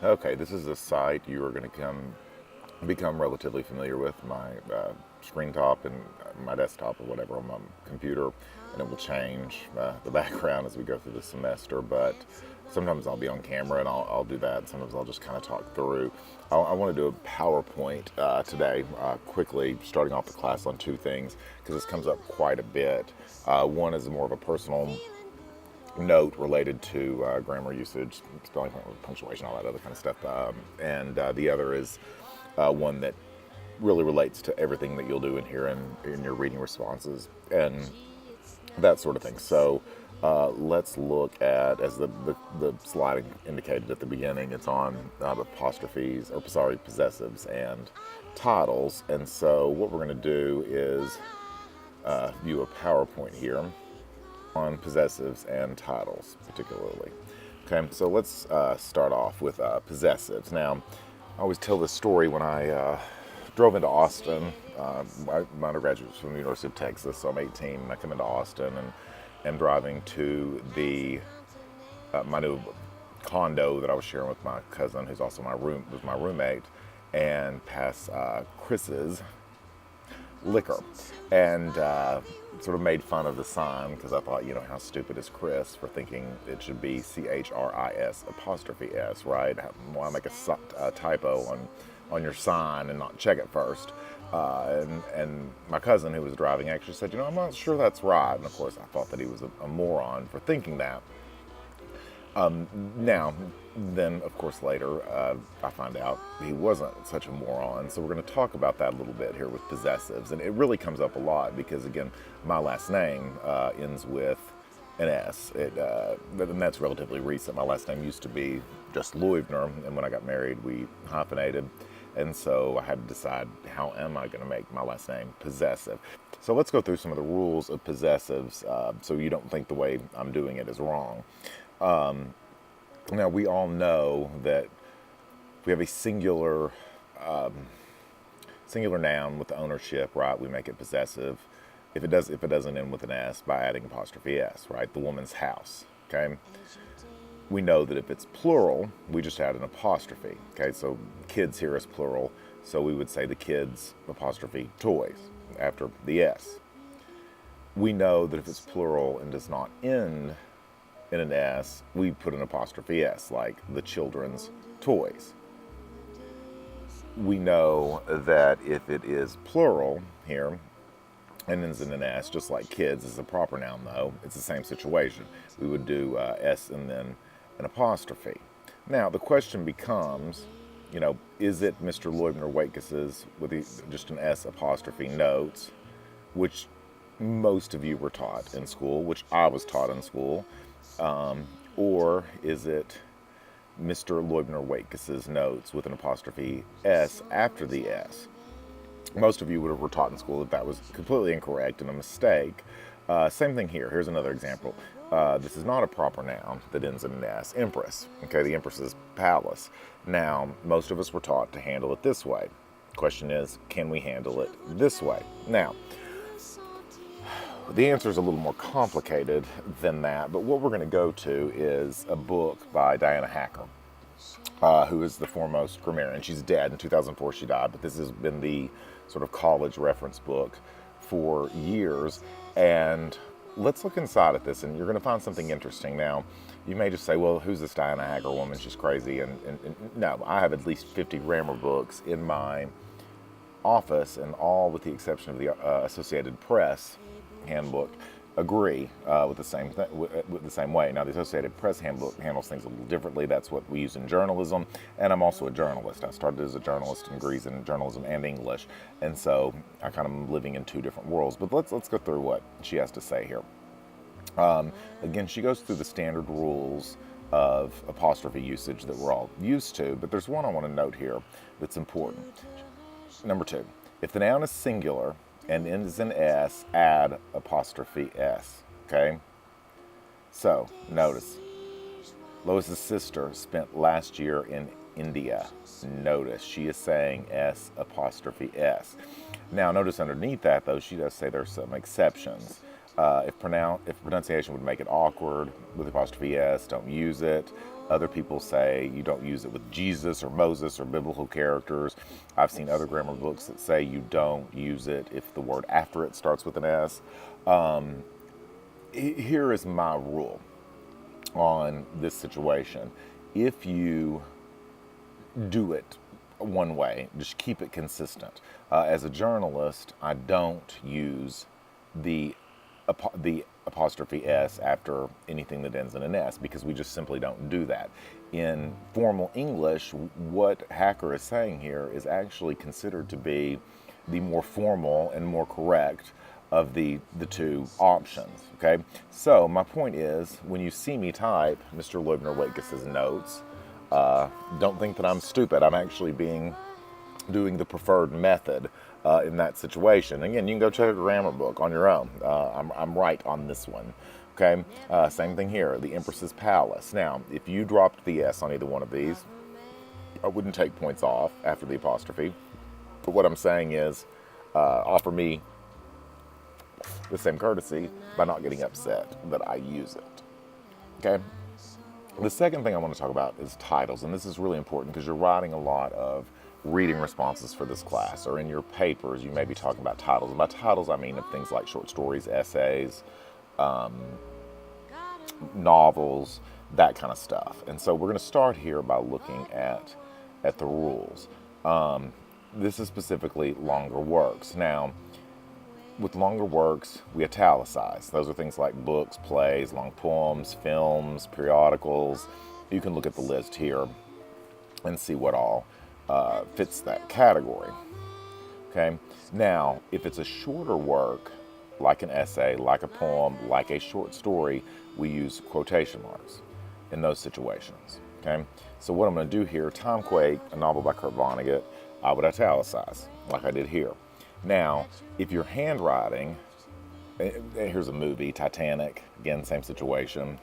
Okay, this is a site you are going to become relatively familiar with. My screen top and my desktop or whatever on my computer, and it will change the background as we go through the semester. But sometimes I'll be on camera and I'll do that. Sometimes I'll just kind of talk through. I want to do a PowerPoint today, quickly, starting off the class on two things because this comes up quite a bit. One is more of a personal note related to grammar usage, spelling, punctuation, all that other kind of stuff. And the other is one that really relates to everything that you'll do in here in your reading responses and that sort of thing. So let's look at, as the slide indicated at the beginning, it's on apostrophes, or sorry, possessives and titles. And so what we're going to do is view a PowerPoint here on possessives and titles particularly. Okay, so let's start off with possessives. Now, I always tell this story when I drove into Austin. My undergraduate was from the University of Texas, so I'm 18 and I come into Austin and am driving to my new condo that I was sharing with my cousin, who's also my roommate, and pass Chris's liquor, and sort of made fun of the sign because I thought, how stupid is Chris for thinking it should be CHRIS apostrophe S, right? Why make a typo on your sign and not check it first? And my cousin who was driving actually said, I'm not sure that's right. And of course, I thought that he was a moron for thinking that. Now, then, of course, later, I find out he wasn't such a moron. So we're going to talk about that a little bit here with possessives. And it really comes up a lot because, again, my last name ends with an S. And that's relatively recent. My last name used to be just Loibner. And when I got married, we hyphenated. And so I had to decide, how am I going to make my last name possessive? So let's go through some of the rules of possessives so you don't think the way I'm doing it is wrong. Now, we all know that if we have a singular noun with the ownership, right, we make it possessive. If it doesn't end with an S, by adding apostrophe S, right? The woman's house, okay? We know that if it's plural, we just add an apostrophe, okay? So kids here is plural, so we would say the kids apostrophe toys after the S. We know that if it's plural and does not end in an S, we put an apostrophe S, like the children's toys. We know that if it is plural here and ends in an S, just like kids is a proper noun though, it's the same situation. We would do S and then an apostrophe. Now, the question becomes, is it Mr. Loibner-Waitkus's with just an S apostrophe notes, which most of you were taught in school, which I was taught in school, or is it Mr. Loibner-Waitkus's notes with an apostrophe S after the S? Most of you were taught in school that was completely incorrect and a mistake. Same thing here. Here's another example. This is not a proper noun that ends in an S. Empress. Okay, the empress's palace. Now, most of us were taught to handle it this way. Question is, can we handle it this way? Now, the answer is a little more complicated than that, but what we're going to go to is a book by Diana Hacker, who is the foremost grammarian. She's dead. In 2004 she died, but this has been the sort of college reference book for years. And let's look inside at this, and you're going to find something interesting. Now, you may just say, well, who's this Diana Hacker woman? She's crazy. And no, I have at least 50 grammar books in my office, and all with the exception of the Associated Press handbook agree with the same with the same way. Now, the Associated Press handbook handles things a little differently. That's what we use in journalism, and I'm also a journalist. I started as a journalist in degrees in journalism and English, and so I kind of am living in two different worlds. But let's go through what she has to say here. Again, she goes through the standard rules of apostrophe usage that we're all used to, but there's one I want to note here that's important. Number 2, if the noun is singular and ends in S, add apostrophe S, okay? So, notice, Lois's sister spent last year in India. Notice, she is saying S apostrophe S. Now, notice underneath that, though, she does say there's some exceptions. If pronunciation would make it awkward with apostrophe S, don't use it. Other people say you don't use it with Jesus or Moses or biblical characters. I've seen other grammar books that say you don't use it if the word after it starts with an S. Here is my rule on this situation. If you do it one way, just keep it consistent. As a journalist, I don't use the apostrophe S after anything that ends in an S because we just simply don't do that. In formal English, what Hacker is saying here is actually considered to be the more formal and more correct of the two options, okay? So my point is, when you see me type Mr. Loibner-Waitkus' notes, don't think that I'm stupid. I'm actually doing the preferred method in that situation. Again, you can go check a grammar book on your own. I'm right on this one. Okay, same thing here, the Empress's Palace. Now, if you dropped the S on either one of these, I wouldn't take points off after the apostrophe. But what I'm saying is, offer me the same courtesy by not getting upset that I use it. Okay? The second thing I want to talk about is titles, and this is really important because you're writing a lot of reading responses for this class, or in your papers you may be talking about titles. And by titles I mean of things like short stories, essays, novels, that kind of stuff. And so we're going to start here by looking at the rules. This is specifically longer works. Now, with longer works, we italicize. Those are things like books, plays, long poems, films, periodicals. You can look at the list here and see what all fits that category. Okay. Now, if it's a shorter work, like an essay, like a poem, like a short story, we use quotation marks in those situations. Okay. So what I'm going to do here, Timequake, a novel by Kurt Vonnegut, I would italicize, like I did here. Now, if you're handwriting, here's a movie, Titanic, again, same situation.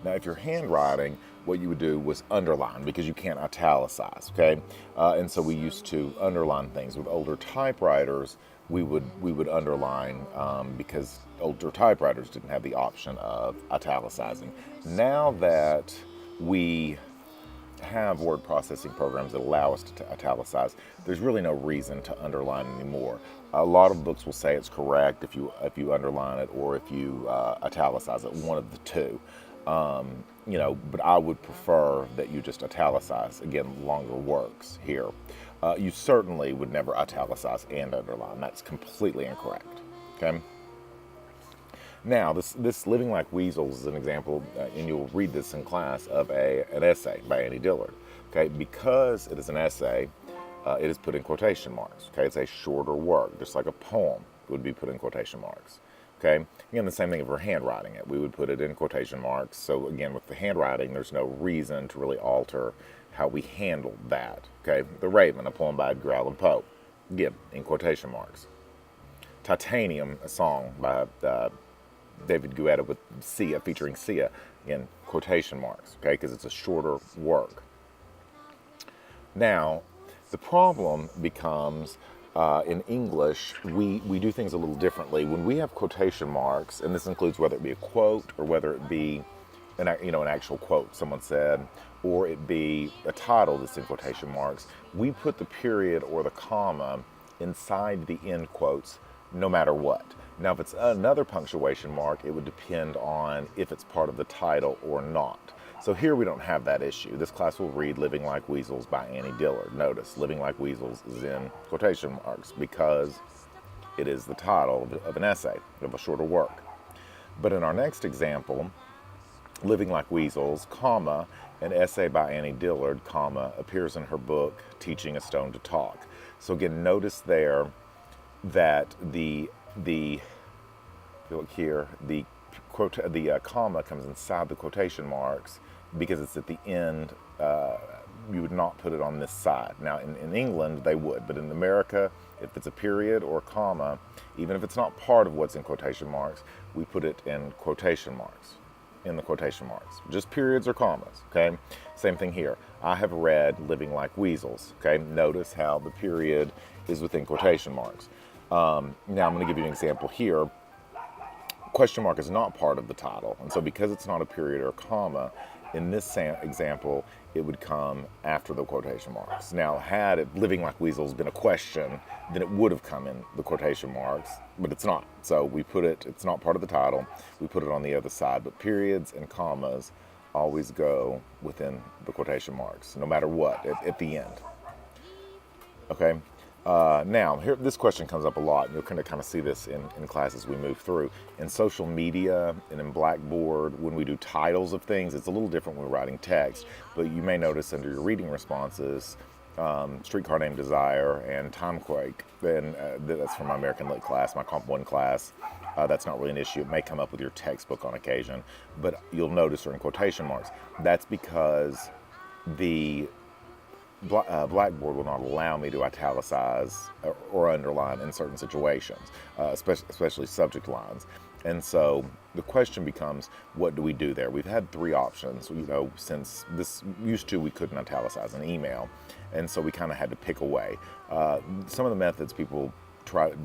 Now, if you're handwriting, what you would do was underline because you can't italicize, okay? And so we used to underline things. With older typewriters, we would underline because older typewriters didn't have the option of italicizing. Now that we have word processing programs that allow us to italicize, there's really no reason to underline anymore. A lot of books will say it's correct if you underline it or if you italicize it, one of the two. But I would prefer that you just italicize, again, longer works here. You certainly would never italicize and underline. That's completely incorrect, okay? Now, this Living Like Weasels is an example, and you'll read this in class, of an essay by Annie Dillard. Okay, because it is an essay, it is put in quotation marks. Okay, it's a shorter work, just like a poem would be put in quotation marks. Okay, again, the same thing if we're handwriting it, we would put it in quotation marks. So again, with the handwriting, there's no reason to really alter how we handle that. Okay, The Raven, a poem by Edgar Allan Poe, again, in quotation marks. Titanium, a song by David Guetta with Sia, featuring Sia, again, quotation marks, okay, because it's a shorter work. Now, the problem becomes, in English, we do things a little differently. When we have quotation marks, and this includes whether it be a quote or whether it be an actual quote someone said, or it be a title that's in quotation marks, we put the period or the comma inside the end quotes no matter what. Now, if it's another punctuation mark, it would depend on if it's part of the title or not. So here we don't have that issue. This class will read Living Like Weasels by Annie Dillard. Notice, Living Like Weasels is in quotation marks because it is the title of an essay, of a shorter work. But in our next example, Living Like Weasels, comma, an essay by Annie Dillard, comma, appears in her book, Teaching a Stone to Talk. So again, notice there that the comma comes inside the quotation marks because it's at the end. You would not put it on this side. Now, in England, they would, but in America, if it's a period or a comma, even if it's not part of what's in quotation marks, we put it in quotation marks, in the quotation marks. Just periods or commas, okay? Same thing here. I have read Living Like Weasels, okay? Notice how the period is within quotation marks. Now, I'm going to give you an example here question mark is not part of the title. And so because it's not a period or a comma, in this example, it would come after the quotation marks. Now, had it, Living Like Weasels, been a question, then it would have come in the quotation marks, but it's not. So we put it, it's not part of the title, we put it on the other side. But periods and commas always go within the quotation marks, no matter what, at the end. Okay? Now, here, this question comes up a lot, and you'll kind of see this in class as we move through. In social media and in Blackboard, when we do titles of things, it's a little different when we're writing text, but you may notice under your reading responses, Streetcar Named Desire and Timequake, and that's from my American Lit class, my Comp 1 class. That's not really an issue. It may come up with your textbook on occasion, but you'll notice they're in quotation marks. That's because the Blackboard will not allow me to italicize or underline in certain situations, especially subject lines. And so the question becomes, what do we do there? We've had three options, since this used to, we couldn't italicize an email. And so we kind of had to pick away. Some of the methods people kind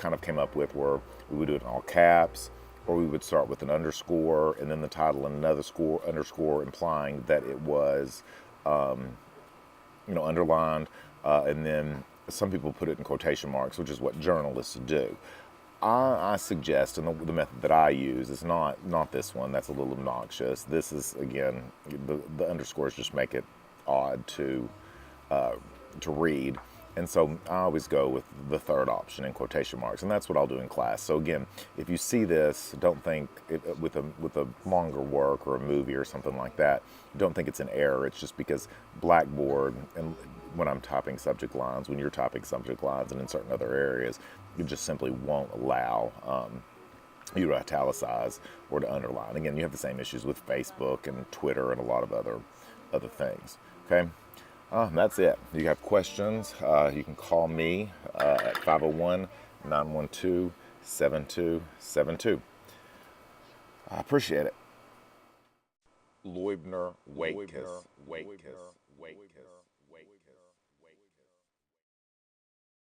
of came up with were, we would do it in all caps, or we would start with an underscore and then the title and another underscore, implying that it was underlined, and then some people put it in quotation marks, which is what journalists do. I suggest, and the method that I use is not this one. That's a little obnoxious. This is, again, the underscores just make it odd to read. And so I always go with the third option in quotation marks, and that's what I'll do in class. So again, if you see this, don't think with a longer work or a movie or something like that, don't think it's an error. It's just because Blackboard, and when I'm typing subject lines, when you're typing subject lines, and in certain other areas, it just simply won't allow you to italicize or to underline. Again, you have the same issues with Facebook and Twitter and a lot of other things. Okay. That's it. If you have questions, you can call me at 501-912-7272. I appreciate it. Loibner-Waitkus.